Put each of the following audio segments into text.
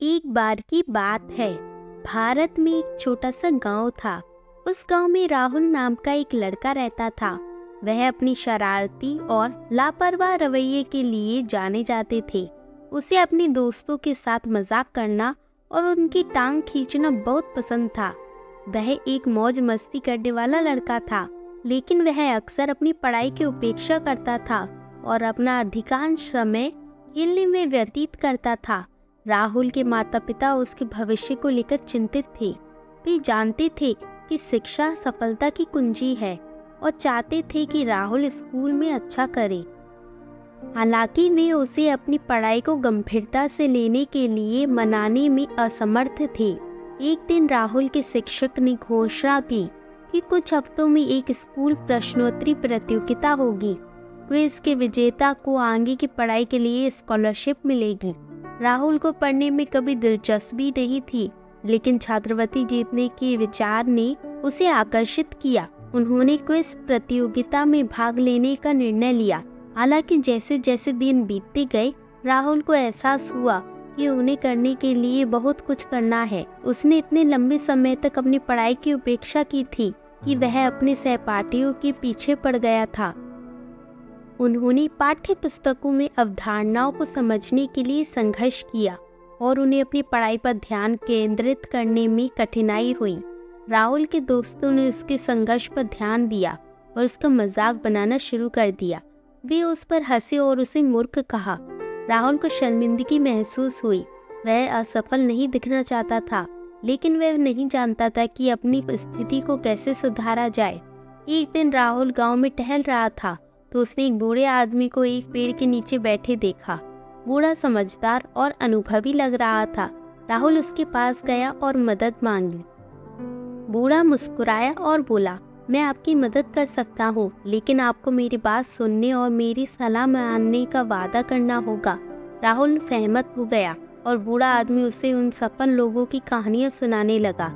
एक बार की बात है। भारत में एक छोटा सा गांव था। उस गांव में राहुल नाम का एक लड़का रहता था। वह अपनी शरारती और लापरवाह रवैये के लिए जाने जाते थे। उसे अपने दोस्तों के साथ मजाक करना और उनकी टांग खींचना बहुत पसंद था। वह एक मौज मस्ती करने वाला लड़का था, लेकिन वह अक्सर अपनी पढ़ाई की उपेक्षा करता था और अपना अधिकांश समय खेलने में व्यतीत करता था। राहुल के माता पिता उसके भविष्य को लेकर चिंतित थे। वे जानते थे कि शिक्षा सफलता की कुंजी है और चाहते थे कि राहुल स्कूल में अच्छा करे। हालांकि वे उसे अपनी पढ़ाई को गंभीरता से लेने के लिए मनाने में असमर्थ थे। एक दिन राहुल के शिक्षक ने घोषणा की कि कुछ हफ्तों में एक स्कूल प्रश्नोत्तरी प्रतियोगिता होगी। क्विज के विजेता को आगे की पढ़ाई के लिए स्कॉलरशिप मिलेगी। राहुल को पढ़ने में कभी दिलचस्पी नहीं थी, लेकिन छात्रवृत्ति जीतने के विचार ने उसे आकर्षित किया। उन्होंने क्विज प्रतियोगिता में भाग लेने का निर्णय लिया। हालांकि जैसे जैसे दिन बीतते गए, राहुल को एहसास हुआ कि उन्हें करने के लिए बहुत कुछ करना है। उसने इतने लंबे समय तक अपनी पढ़ाई की उपेक्षा की थी कि वह अपने सहपाठियों के पीछे पड़ गया था। उन्होंने पाठ्य पुस्तकों में अवधारणाओं को समझने के लिए संघर्ष किया और उन्हें अपनी पढ़ाई पर ध्यान केंद्रित करने में कठिनाई हुई। राहुल के दोस्तों ने उसके संघर्ष पर ध्यान दिया और उसका मजाक बनाना शुरू कर दिया। वे उस पर हंसे और उसे मूर्ख कहा। राहुल को शर्मिंदगी महसूस हुई। वह असफल नहीं दिखना चाहता था, लेकिन वह नहीं जानता था कि अपनी स्थिति को कैसे सुधारा जाए। एक दिन राहुल गांव में टहल रहा था तो उसने एक बूढ़े आदमी को एक पेड़ के नीचे बैठे देखा। बूढ़ा समझदार और अनुभवी लग रहा था। राहुल उसके पास गया और मदद मांगी। बूढ़ा मुस्कुराया और बोला, मैं आपकी मदद कर सकता हूँ, लेकिन आपको मेरी बात सुनने और मेरी सलाह मानने का वादा करना होगा। राहुल सहमत हो गया और बूढ़ा आदमी उसे उन सफल लोगों की कहानियां सुनाने लगा,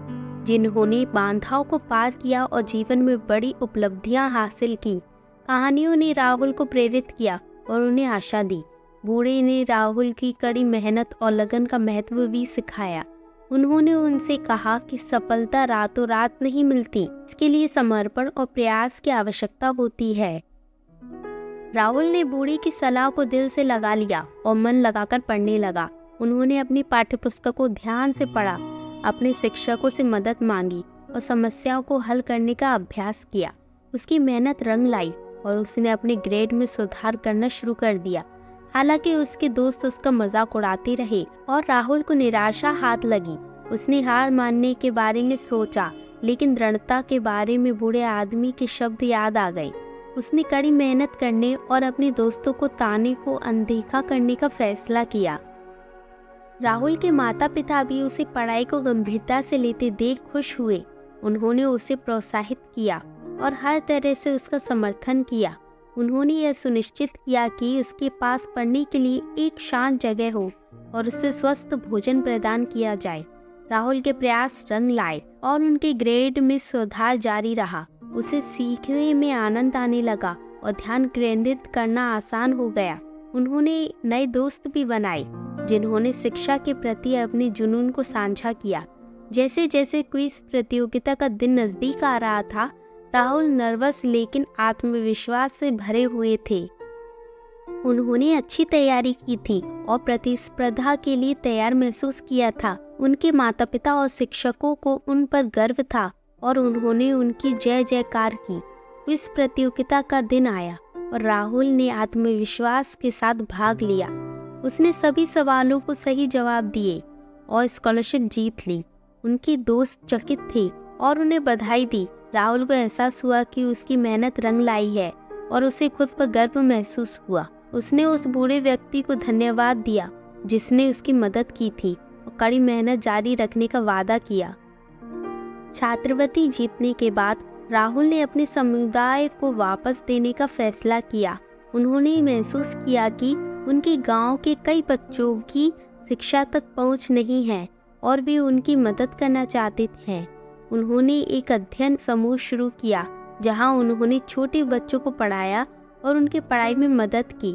जिन्होंने बाधाओं को पार किया और जीवन में बड़ी उपलब्धियां हासिल की। कहानियों ने राहुल को प्रेरित किया और उन्हें आशा दी। बूढ़े ने राहुल की कड़ी मेहनत और लगन का महत्व भी सिखाया। उन्होंने उनसे कहा कि सफलता रातों रात नहीं मिलती, इसके लिए समर्पण और प्रयास की आवश्यकता होती है। राहुल ने बूढ़े की सलाह को दिल से लगा लिया और मन लगाकर पढ़ने लगा। उन्होंने अपनी पाठ्यपुस्तक को ध्यान से पढ़ा, अपने शिक्षकों से मदद मांगी और समस्याओं को हल करने का अभ्यास किया। उसकी मेहनत रंग लाई और उसने अपने ग्रेड में सुधार करना शुरू कर दिया। हालांकि उसके दोस्त उसका मजाक उड़ाते रहे और राहुल को निराशा हाथ लगी। उसने हार मानने के बारे में सोचा, लेकिन दृढ़ता के बारे में बूढ़े आदमी के शब्द याद आ गए। उसने कड़ी मेहनत करने और अपने दोस्तों को ताने को अनदेखा करने का फैसला किया। राहुल के माता पिता भी उसे पढ़ाई को गंभीरता से लेते देख खुश हुए। उन्होंने उसे प्रोत्साहित किया और हर तरह से उसका समर्थन किया। उन्होंने यह सुनिश्चित किया कि उसके पास पढ़ने के लिए एक शांत जगह हो और उसे स्वस्थ भोजन प्रदान किया जाए। राहुल के प्रयास रंग लाए और उनके ग्रेड में सुधार जारी रहा। उसे सीखने में आनंद आने लगा और ध्यान केंद्रित करना आसान हो गया। उन्होंने नए दोस्त भी बनाए, जिन्होंने शिक्षा के प्रति अपने जुनून को साझा किया। जैसे जैसे क्विज प्रतियोगिता का दिन नजदीक आ रहा था, राहुल नर्वस लेकिन आत्मविश्वास से भरे हुए थे। उन्होंने अच्छी तैयारी की थी और प्रतिस्पर्धा के लिए तैयार महसूस किया था। उनके माता पिता और शिक्षकों को उन पर गर्व था और उन्होंने उनकी जय जयकार की। इस प्रतियोगिता का दिन आया और राहुल ने आत्मविश्वास के साथ भाग लिया। उसने सभी सवालों को सही जवाब दिए और स्कॉलरशिप जीत ली। उनके दोस्त चकित थे और उन्हें बधाई दी। राहुल को एहसास हुआ कि उसकी मेहनत रंग लाई है और उसे खुद पर गर्व महसूस हुआ। उसने उस बूढ़े व्यक्ति को धन्यवाद दिया जिसने उसकी मदद की थी और कड़ी मेहनत जारी रखने का वादा किया। छात्रवृत्ति जीतने के बाद राहुल ने अपने समुदाय को वापस देने का फैसला किया। उन्होंने महसूस किया कि उनके गांव के कई बच्चों की शिक्षा तक पहुंच नहीं है और वे उनकी मदद करना चाहते हैं। उन्होंने एक अध्ययन समूह शुरू किया जहां उन्होंने छोटे बच्चों को पढ़ाया और उनके पढ़ाई में मदद की।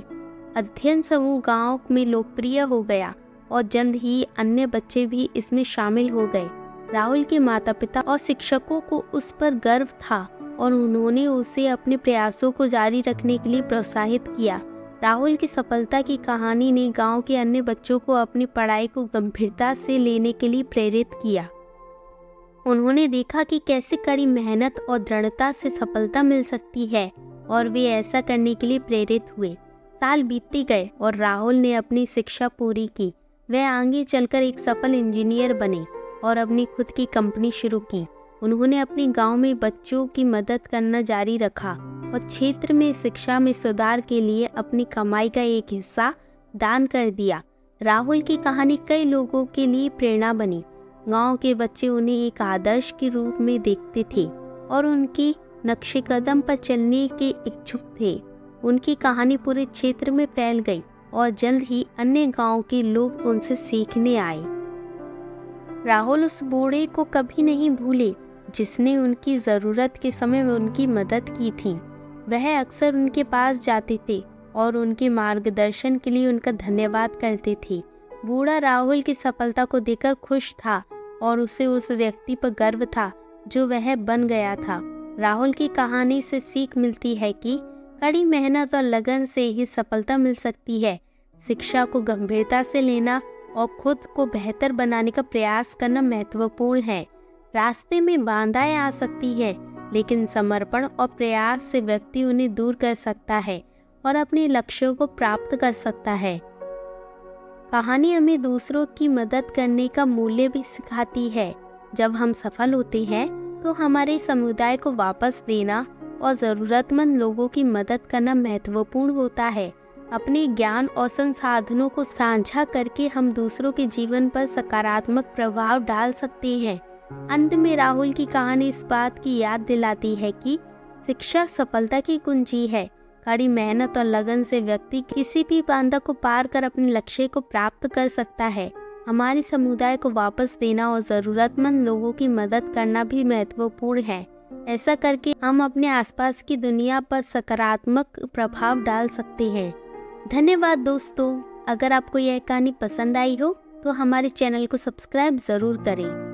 अध्ययन समूह गांव में लोकप्रिय हो गया और जल्द ही अन्य बच्चे भी इसमें शामिल हो गए। राहुल के माता पिता और शिक्षकों को उस पर गर्व था और उन्होंने उसे अपने प्रयासों को जारी रखने के लिए प्रोत्साहित किया। राहुल की सफलता की कहानी ने गांव के अन्य बच्चों को अपनी पढ़ाई को गंभीरता से लेने के लिए प्रेरित किया। उन्होंने देखा कि कैसे कड़ी मेहनत और दृढ़ता से सफलता मिल सकती है और वे ऐसा करने के लिए प्रेरित हुए। साल बीतते गए और राहुल ने अपनी शिक्षा पूरी की। वह आगे चलकर एक सफल इंजीनियर बने और अपनी खुद की कंपनी शुरू की। उन्होंने अपने गांव में बच्चों की मदद करना जारी रखा और क्षेत्र में शिक्षा में सुधार के लिए अपनी कमाई का एक हिस्सा दान कर दिया। राहुल की कहानी कई लोगों के लिए प्रेरणा बनी। गांव के बच्चे उन्हें एक आदर्श के रूप में देखते थे और उनके नक्शे कदम पर चलने के इच्छुक थे। उनकी कहानी पूरे क्षेत्र में फैल गई और जल्द ही अन्य गांव के लोग उनसे सीखने आए। राहुल उस बूढ़े को कभी नहीं भूले जिसने उनकी ज़रूरत के समय में उनकी मदद की थी। वह अक्सर उनके पास जाते थे और उनके मार्गदर्शन के लिए उनका धन्यवाद करते थे। बूढ़ा राहुल की सफलता को देखकर खुश था और उसे उस व्यक्ति पर गर्व था जो वह बन गया था। राहुल की कहानी से सीख मिलती है कि कड़ी मेहनत और लगन से ही सफलता मिल सकती है। शिक्षा को गंभीरता से लेना और खुद को बेहतर बनाने का प्रयास करना महत्वपूर्ण है। रास्ते में बाधाएं आ सकती है, लेकिन समर्पण और प्रयास से व्यक्ति उन्हें दूर कर सकता है और अपने लक्ष्यों को प्राप्त कर सकता है। कहानी हमें दूसरों की मदद करने का मूल्य भी सिखाती है। जब हम सफल होते हैं तो हमारे समुदाय को वापस देना और ज़रूरतमंद लोगों की मदद करना महत्वपूर्ण होता है। अपने ज्ञान और संसाधनों को साझा करके हम दूसरों के जीवन पर सकारात्मक प्रभाव डाल सकते हैं। अंत में राहुल की कहानी इस बात की याद दिलाती है कि शिक्षा सफलता की कुंजी है। कड़ी मेहनत और लगन से व्यक्ति किसी भी बाधा को पार कर अपने लक्ष्य को प्राप्त कर सकता है। हमारे समुदाय को वापस देना और ज़रूरतमंद लोगों की मदद करना भी महत्वपूर्ण है। ऐसा करके हम अपने आसपास की दुनिया पर सकारात्मक प्रभाव डाल सकते हैं। धन्यवाद दोस्तों। अगर आपको यह कहानी पसंद आई हो तो हमारे चैनल को सब्सक्राइब ज़रूर करें।